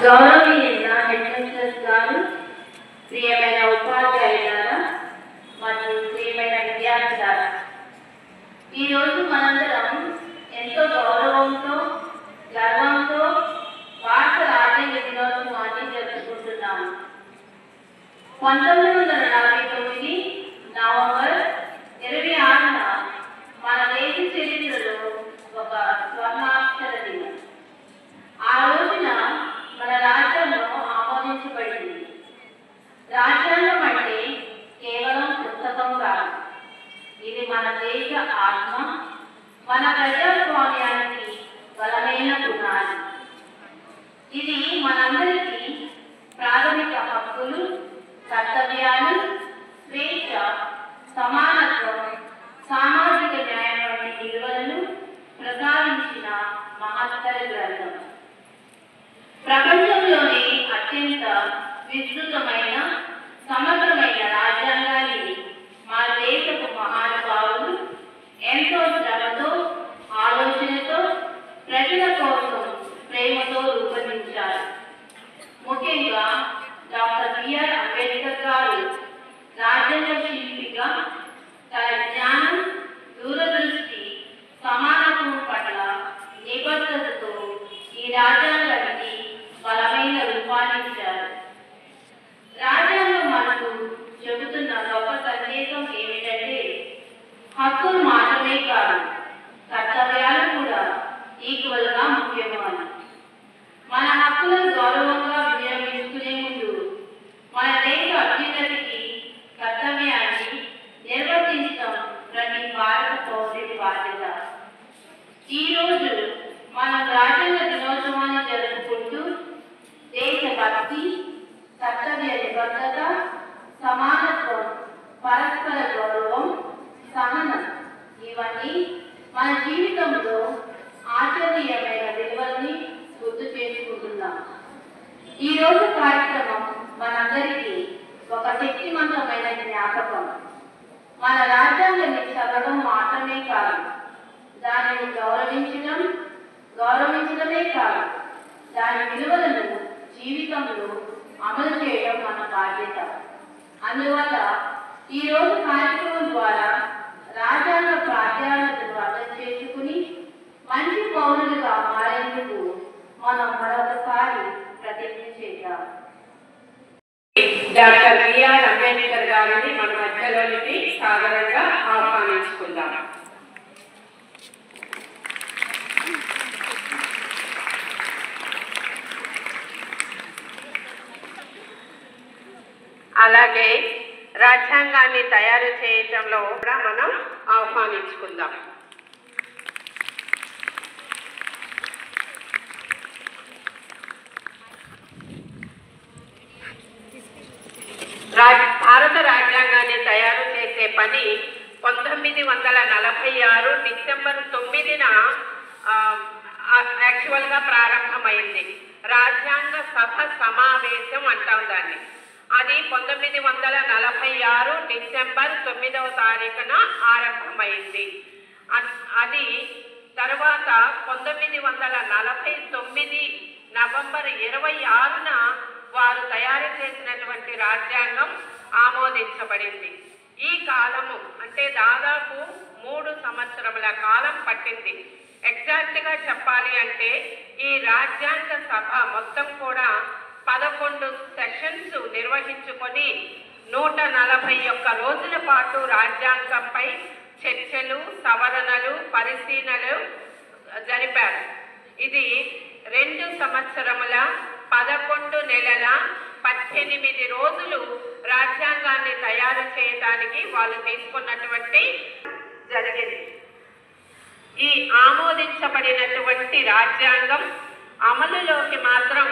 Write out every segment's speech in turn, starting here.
గౌరవనీయ హెడ్మిస్ట్రెస్ గారు, ప్రియమైన ఉపాధ్యాయులారా మరియు ప్రియమైన విద్యార్థులారా, ఈరోజు మనందరం ఎంతో గౌరవంతో గర్వంతో భారత రాజ్యాంగ దినోత్సవాన్ని జరుపుకుంటున్నాము. 1949 నవంబర్ 26న మన దేశ చరిత్రలో ఒక స్వర్ణాక్షర దినం. ఆ రోజున మన రాజ్యాంగం ఆమోదించబడింది. రాజ్యాంగం అంటే కేవలం పుస్తకం కాదు, ఇది మన దేశ ఆత్మ, మన ప్రజాస్వామ్యానికి బలమైన పునాది. ఇది మనందరికీ ప్రాథమిక హక్కులు, కర్తవ్యాలు, స్వేచ్ఛ, సమానత్వం, సామాజిక న్యాయం వంటి విలువలను ప్రసాదించిన మహత్తర గ్రంథం. ప్రపంచంలోని అత్యంత విస్తృతమైన సమగ్రమైన రాజ్యాంగాన్ని మన దేశపు మహానుభావులు ఎంతో శ్రమతో, ఆలోచనతో, ప్రజల కోసం ప్రేమతో రూపొందించారు. ముఖ్యంగా డాక్టర్ బిఆర్ అంబేద్కర్ గారు రాజ్యాంగ శిల్పిగా తన జ్ఞానం, దూరదృష్టి, సమానత్వం పట్ల నిబద్ధతతో ఈ రాజ్యాంగానికి బలమైన రూపాన్నిచ్చారు. రాజ్యాంగం మనకు చెబుతున్న గొప్ప సందేశం ఏమిటంటే, హక్కులు మాత్రమే కాదు, కర్తవ్యాలు కూడా ఈక్వల్గా ముఖ్యము అని. మన హక్కులను గౌరవంగా వినియోగించుకునే ముందు మన దేశ అభ్యున్నతికి కర్తవ్యాన్ని నిర్వర్తించడం ప్రతి భారత పౌరుడి బాధ్యత. ఈరోజు మనం రాజ్యాంగ దినోత్సవాన్ని జరుపుకుంటూ దేశభక్తి, కర్తవ్య నిబద్ధత, సమానత్వం, పరస్పర గౌరవం, సహనం ఇవన్నీ మన జీవితంలో ఆచరణీయమైన విలువల్ని గుర్తు చేసుకుంటున్నాం. ఈరోజు కార్యక్రమం మనందరికీ ఒక శక్తివంతమైన జ్ఞాపకం. మన రాజ్యాంగాన్ని చదవడం మాత్రమే కాదు, దానిని గౌరవించడమే కాదు, దాని విలువలను జీవితంలో అమలు చేయడం మన బాధ్యత. అందువల్ల ఈరోజు కార్యక్రమం ద్వారా రాజ్యాంగ ప్రాధాన్యతను అర్థం చేసుకుని మంచి పౌరులుగా మారేందుకు మనం మరొకసారి ప్రతిజ్ఞ చేద్దాం. డాక్టర్ బిఆర్ అంబేద్కర్ గారిని మన మధ్యలోనికి సాదరంగా ఆహ్వానించుకుందాం. అలాగే రాజ్యాంగాన్ని తయారు చేయటంలో కూడా మనం ఆహ్వానించుకుందాం. భారత రాజ్యాంగాన్ని తయారు చేసే పని 1946 డిసెంబర్ 9న యాక్చువల్గా ప్రారంభమైంది. రాజ్యాంగ సభ సమావేశం అంటాం దాన్ని. అది 1946 డిసెంబర్ 9వ తారీఖున ఆరంభమైంది. అది తర్వాత 1949 నవంబర్ 26న వారు తయారు చేసినటువంటి రాజ్యాంగం ఆమోదించబడింది. ఈ కాలము అంటే దాదాపు 3 సంవత్సరముల కాలం పట్టింది. ఎగ్జాక్ట్గా చెప్పాలి అంటే ఈ రాజ్యాంగ సభ మొత్తం కూడా 11 సెషన్స్ నిర్వహించుకొని 141 రోజుల పాటు రాజ్యాంగంపై చర్చలు, సవరణలు, పరిశీలనలు జరిపారు. ఇది 2 సంవత్సరముల 11 నెలల 18 రోజులు రాజ్యాంగాన్ని తయారు చేయడానికి వాళ్ళు తీసుకున్నటువంటి జరిగింది. ఈ ఆమోదించబడినటువంటి రాజ్యాంగం అమలులోకి మాత్రం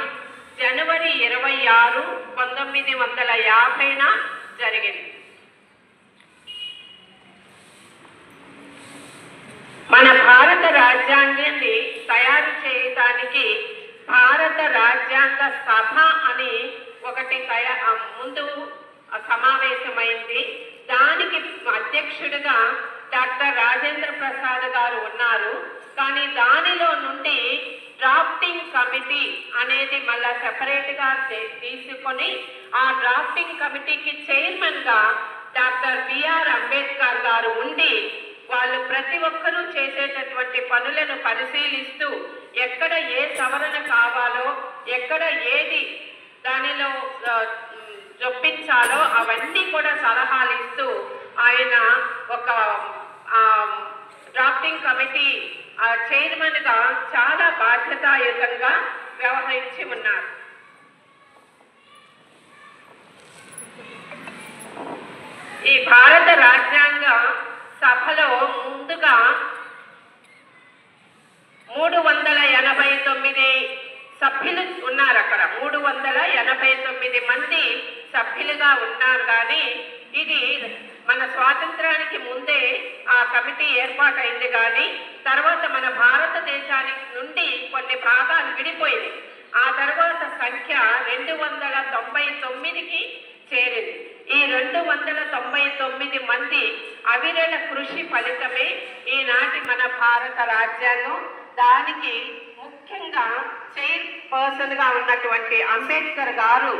జనవరి 26, 1950న జరిగింది. మన భారత రాజ్యాంగాన్ని తయారు చేయడానికి భారత రాజ్యాంగ సభ అని ఒకటి ముందు సమావేశమైంది. దానికి అధ్యక్షుడిగా డాక్టర్ రాజేంద్ర ప్రసాద్ గారు ఉన్నారు. కానీ దానిలో నుండి డ్రాఫ్టింగ్ కమిటీ అనేది మళ్ళా సెపరేట్గా తీసుకొని ఆ డ్రాఫ్టింగ్ కమిటీకి చైర్మన్గా డాక్టర్ బిఆర్ అంబేద్కర్ గారు ఉండి వాళ్ళు ప్రతి ఒక్కరూ చేసేటటువంటి పనులను పరిశీలిస్తూ ఎక్కడ ఏ సవరణ కావాలో ఎక్కడ ఏది దానిలో జొప్పించాలో అవన్నీ కూడా సలహాలు ఇస్తూ ఆయన ఒక డ్రాఫ్టింగ్ కమిటీ చైర్మన్గా చాలా బాధ్యతాయుతంగా వ్యవహరించి ఉన్నారు. ఈ భారత రాజ్యాంగ సభలో ముందుగా 389 సభ్యులు ఉన్నారు. అక్కడ 389 మంది సభ్యులుగా ఉన్నారు. కానీ ఇది మన స్వాతంత్రానికి ముందే ఆ కమిటీ ఏర్పాటైంది. కానీ తర్వాత మన భారతదేశానికి నుండి కొన్ని భాగాలు విడిపోయింది. ఆ తర్వాత సంఖ్య 299కి చేరింది. ఈ 299 మంది అవిరళ కృషి ఫలితమే ఈనాటి మన భారత రాజ్యాంగం. దానికి ముఖ్యంగా చైర్పర్సన్గా ఉన్నటువంటి అంబేద్కర్ గారు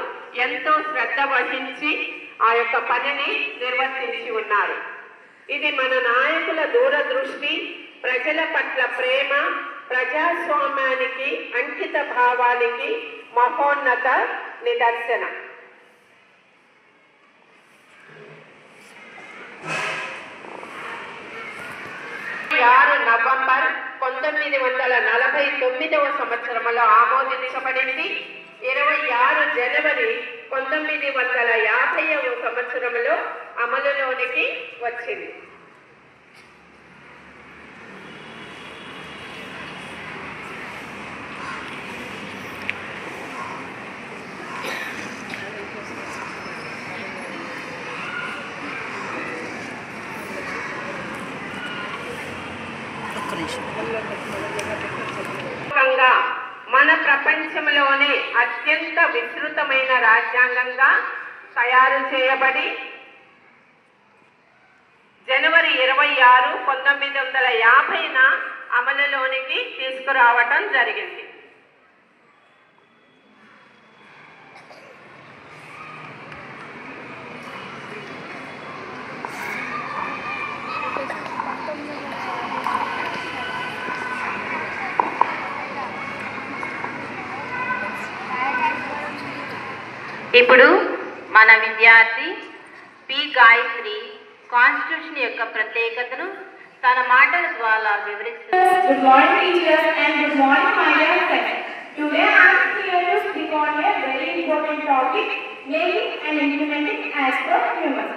ఎంతో శ్రద్ధ వహించి ఆ యొక్క పనిని నిర్వర్తించి ఉన్నారు. ఇది మన నాయకుల దూరదృష్టి, ప్రజల పట్ల ప్రేమ, ప్రజాస్వామ్యానికి అంకిత భావానికి మహోన్నత నిదర్శనం. 6 నవంబర్ 1949వ సంవత్సరంలో ఆమోదించబడింది. 26 జనవరి 1950వ సంవత్సరంలో అమలులోనికి వచ్చింది. మన ప్రపంచంలోనే అత్యంత విస్తృతమైన రాజ్యాంగంగా తయారు చేయబడి జనవరి 26, 1950న అమలులోనికి తీసుకురావటం జరిగింది. ఇప్పుడు మన విద్యార్థి పి గాయత్రి కాన్స్టిట్యూషన్ యొక్క ప్రత్యేకతను తన మాటల ద్వారా వివరిస్తారు. Good morning teachers and good morning my dear friends. Today I am here to speak on a very important topic, making and implementing acts of humans.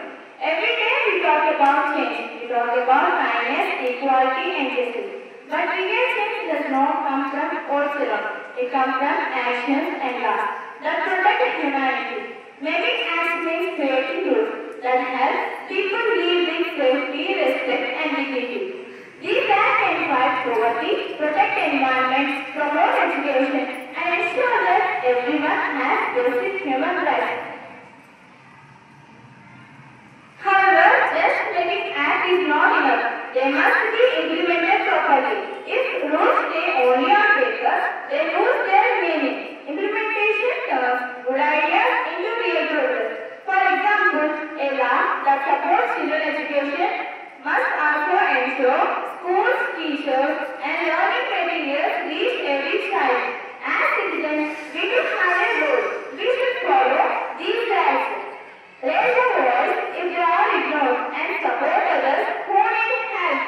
Every day we talk about change. We talk about kindness, equality and justice. But real change does not come from words alone. It comes from actions and laws that protect humanity. Making acts means creating rules that help people live with safety, respect and dignity. These acts can fight poverty, protect environment, promote education and ensure that everyone has basic human rights. However, just making act is not enough. They must be implemented properly. If rules stay only on paper, they lose their meaning. Implementation turns good ideas into real progress. For example, a law that supports children education must also ensure schools, teachers and learning materials reach every child. As citizens, we do have a role. We should follow these rights. Raise a voice if they are ignored and support others who need help.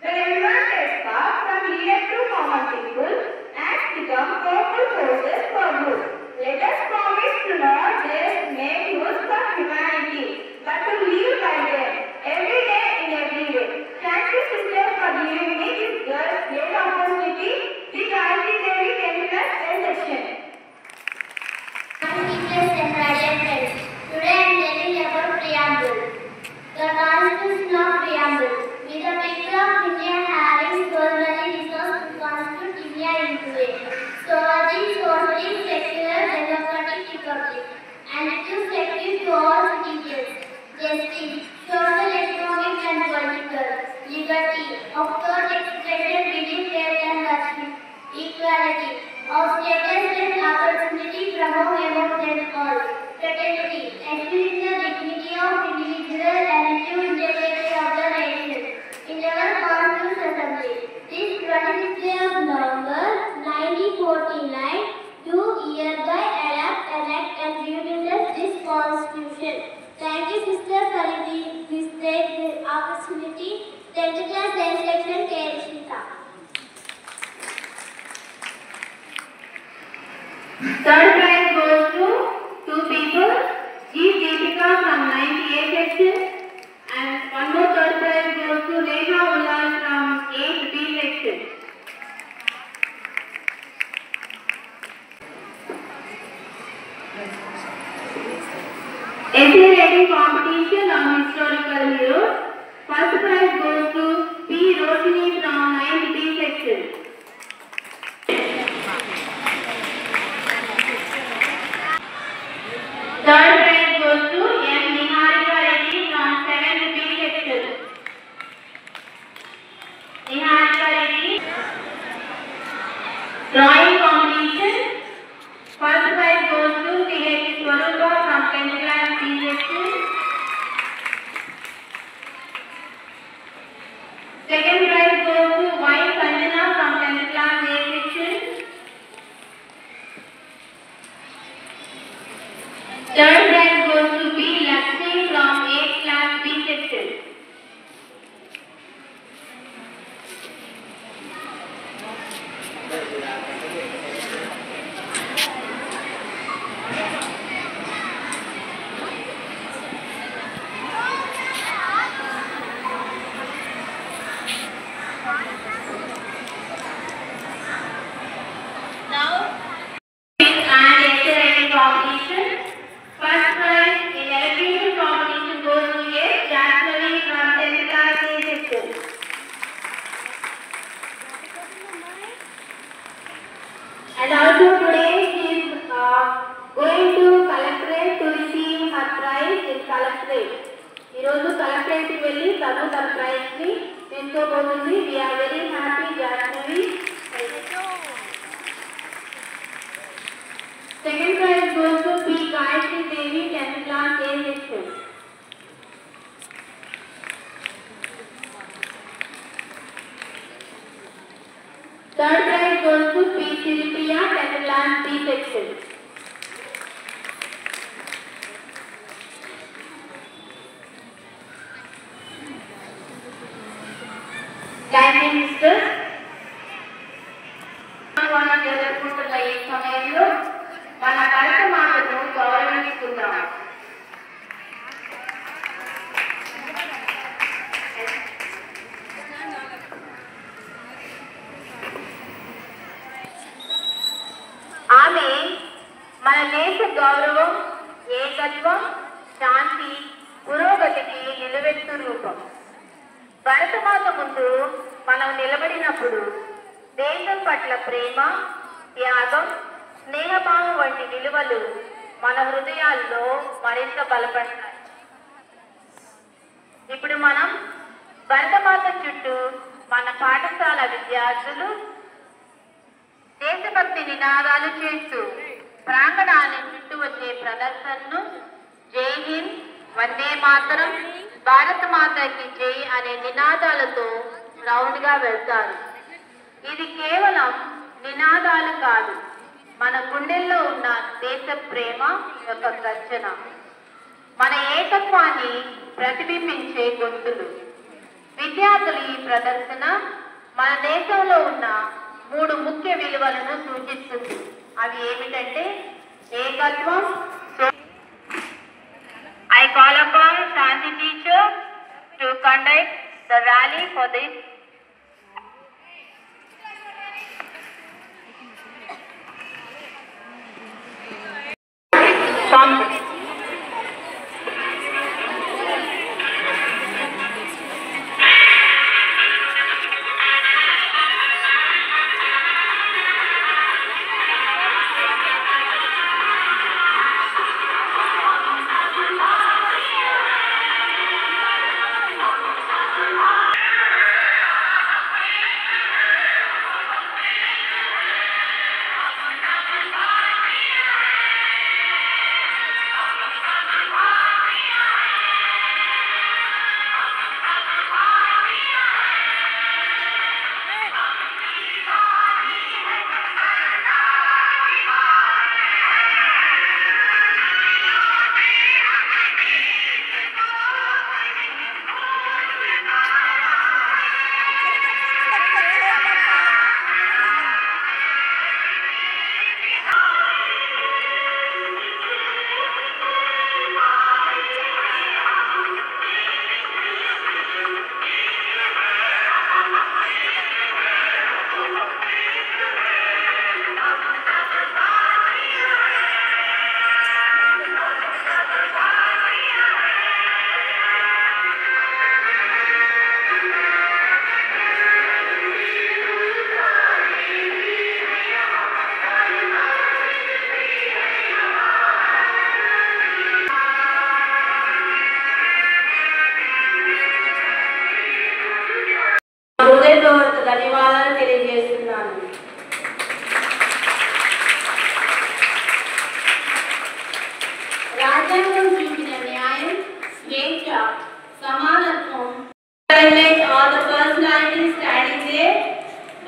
When everyone takes part, Third prize goes to two people, G. Deepika from 98 section, and one more third prize goes to Neha Ullas from 8B section. Essay writing competition on historical heroes. First prize goes to P. Roshini from 9B section. Third prize goes to M. Niharika Reddy from 7B section. Niharika Reddy. Drawing competition. First prize goes to C.H. Swarupa from 10th class B section. Second prize goes to Y. Sanjana from 10th class A section. Third prize goes to B. Lakshmi from 8th class B section. Now, and essay writing competition. First prize in elocution competition goes to A. Jasmine from 10th class A section. And also today she is going to collectorate to receive her prize in collectorate. ఈ రోజు collectorate కి వెళ్ళి తను తన praise ని తీసుకోబోతుంది. We are very happy, Jasmine. Second prize goes to P. Gayatri Devi, 10th class A section. Third prize goes to P. Shilpiya, 10th class B section. Thank you, Mr. జరుపుకుంటున్న ఈ సమయంలో మన భరత మాతను గౌరవించుకుందాం. ఆమె మన దేశ గౌరవం, ఏకత్వం, శాంతి, పురోగతికి నిలువెత్తు రూపం. భరతమాత ముందు మనం నిలబడినప్పుడు దేశం పట్ల ప్రేమ, త్యాగం, స్నేహభావం వంటి విలువలు మన హృదయాల్లో మరింత బలపడతాయి. ఇప్పుడు మనం భరతమాత చుట్టూ మన పాఠశాల విద్యార్థులు దేశభక్తి నినాదాలు చేస్తూ ప్రాంగణాన్ని చుట్టూ వచ్చే ప్రదర్శనను జై హింద్, వందే మాతరం, భారత మాతకి జై అనే నినాదాలతో రౌండ్ గా వెళ్తారు. ఇది కేవలం నినాదాలు కాదు, మన గుండెల్లో ఉన్న దేశ ప్రేమ యొక్క గర్జన, మన ఏకత్వాన్ని ప్రతిబింబించే గొంతులు. విద్యార్థులు ఈ ప్రదర్శన మన దేశంలో ఉన్న 3 ముఖ్య విలువలను సూచిస్తుంది. అవి ఏమిటంటే ఏకత్వం. I call upon Shanti teacher to conduct the rally for this.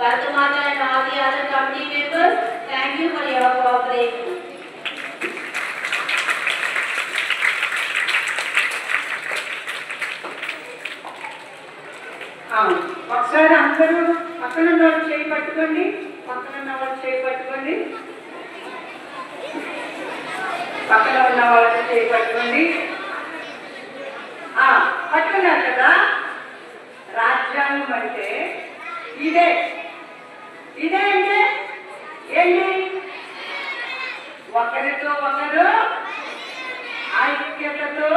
Bharatamata and all the other committee members, thank you for your cooperation. ఒకసారి అందరూ పక్కన ఉన్న వాళ్ళు చేయి పట్టుకోండి, పక్కన ఉన్న వాళ్ళు చేయి పట్టుకోండి, పక్కన ఉన్న వాళ్ళకి చేయి పట్టుకోండి. పట్టుకున్నారు కదా. రాజ్యాంగం అంటే ఇదే ఇదే అంటే ఏంటి? ఒకరితో ఒకరు ఐక్యతతో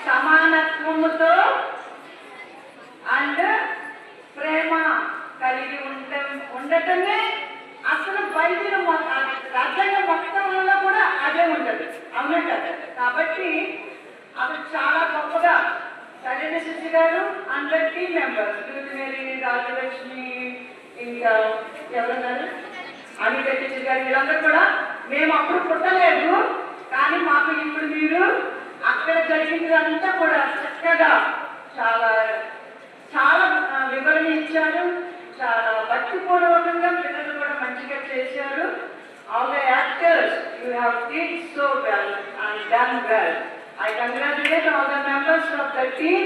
సమానత్వముతో అండ్ ప్రేమ కలిగి ఉండటమే అసలు బైబిల్ రాజ్యాంగం మొత్తంలో కూడా అదే ఉంటుంది. అవునా కదా? కాబట్టి అది చాలా గొప్పగా సరైన శిశు గారు అందరు టీమ్ మెంబర్స్ జ్యోతిమేరి, రాజలక్ష్మి, ఇంకా ఎవరున్నారు అనిత శిశు గారు, వీళ్ళందరూ కూడా మేము అప్పుడు పుట్టలేదు, కానీ మాకు ఇప్పుడు మీరు అక్కడ జరిగినదంతా కూడా చక్కగా చాలా చాలా వివరణ ఇచ్చారు. చాలా భక్తిపూర్వకంగా పిల్లలు కూడా మంచిగా చేశారు. All the actors, you have did so well and done well. I congratulate all the members of the team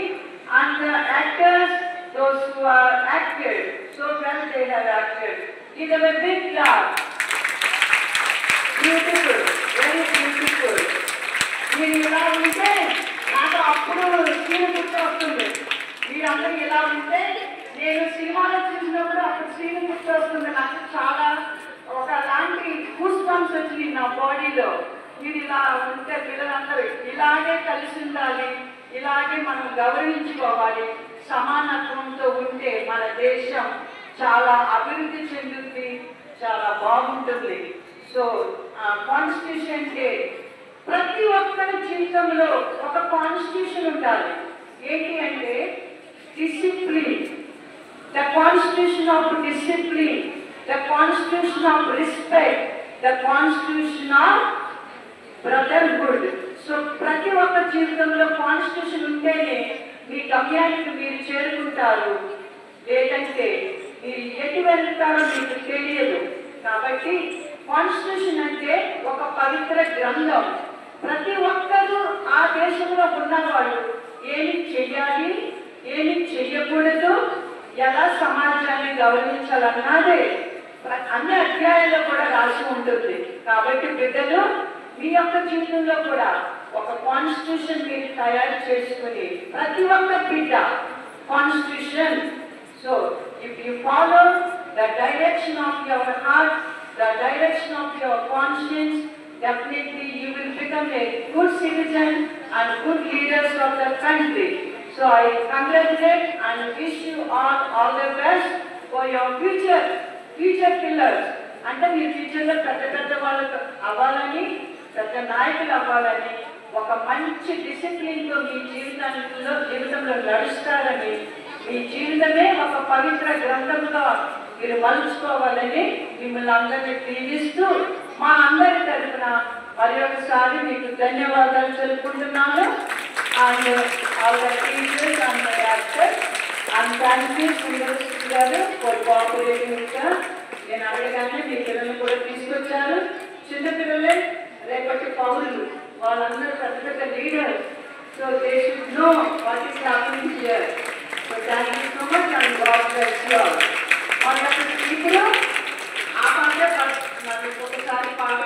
and the actors, those who are acted so well. They have acted. Give them a big clap. Beautiful, very beautiful. మీరు ఇలా ఉంటే నాకు అప్పుడు scene గుర్తు వస్తుంది. మీరందరూ ఇలా ఉంటే నేను సినిమాలో చూసినప్పుడు అప్పుడు సీన్ గుర్తు వస్తుంది. నాకు చాలా ఒకలాంటి గూస్ బంప్స్ వచ్చింది నా బాడీలో. మీరు ఇలా ఉంటే పిల్లలందరూ ఇలాగే కలిసి ఉండాలి, ఇలాగే మనం గౌరవించుకోవాలి. సమానత్వంతో ఉంటే మన దేశం చాలా అభివృద్ధి చెందుతుంది, చాలా బాగుంటుంది. సో కాన్స్టిట్యూషన్ డే ప్రతి ఒక్కరి జీవితంలో ఒక కాన్స్టిట్యూషన్ ఉండాలి. ఏంటి అంటే discipline, the constitution of discipline, the constitution of respect, the constitution of brotherhood. So ప్రతి ఒక్క జీవితంలో కాన్స్టిట్యూషన్ ఉంటేనే మీ గమ్యానికి మీరు చేరుకుంటారు, లేదంటే మీరు ఎటు వెళ్తారో మీకు తెలియదు. కాబట్టి కాన్స్టిట్యూషన్ అంటే ఒక పవిత్ర గ్రంథం. ప్రతి ఒక్కరూ ఆ దేశంలో ఉన్నవాళ్ళు ఏమి చెయ్యాలి, ఏమి చెయ్యకూడదు, ఎలా సమాజాన్ని గౌరవించాలన్నదే అన్ని అధ్యాయాల్లో కూడా రాసి ఉంటుంది. కాబట్టి బిడ్డలు మీ యొక్క జీవితంలో కూడా ఒక కాన్స్టిట్యూషన్ మీరు తయారు చేసుకుని ప్రతి ఒక్క బిడ్డ constitution. So if you follow the direction of your heart, the direction of your conscience, definitely you will become a good citizen and good leaders of the country. So I congratulate and wish you all the best for your future pillars. అంటే మీ ఫ్యూచర్లో పెద్ద వాళ్ళకు అవ్వాలని, పెద్ద నాయకులు అవ్వాలని, ఒక మంచి డిసిప్లిన్తో మీ జీవితంలో నడుస్తారని, మీ జీవితమే ఒక పవిత్ర గ్రంథంగా మీరు మలుచుకోవాలని మిమ్మల్ని అందరినీ దీవిస్తూ మా అందరి తరఫున మరి ఒకసారి మీకు ధన్యవాదాలు తెలుపుకుంటున్నాను. And all the teachers and the actors and thank you Srinivas గారు ఫర్ కోఆపరేటింగ్ గా. నేను అడగగానే మీ పిల్లలు కూడా తీసుకొచ్చారు. చిన్నపిల్లలే రేపటి పౌరులు, వాళ్ళందరూ పెద్ద leaders. So they should know what is happening here. So thank you so much and God bless you all. ఇప్పుడు ఆ పాట ఒకసారి పాట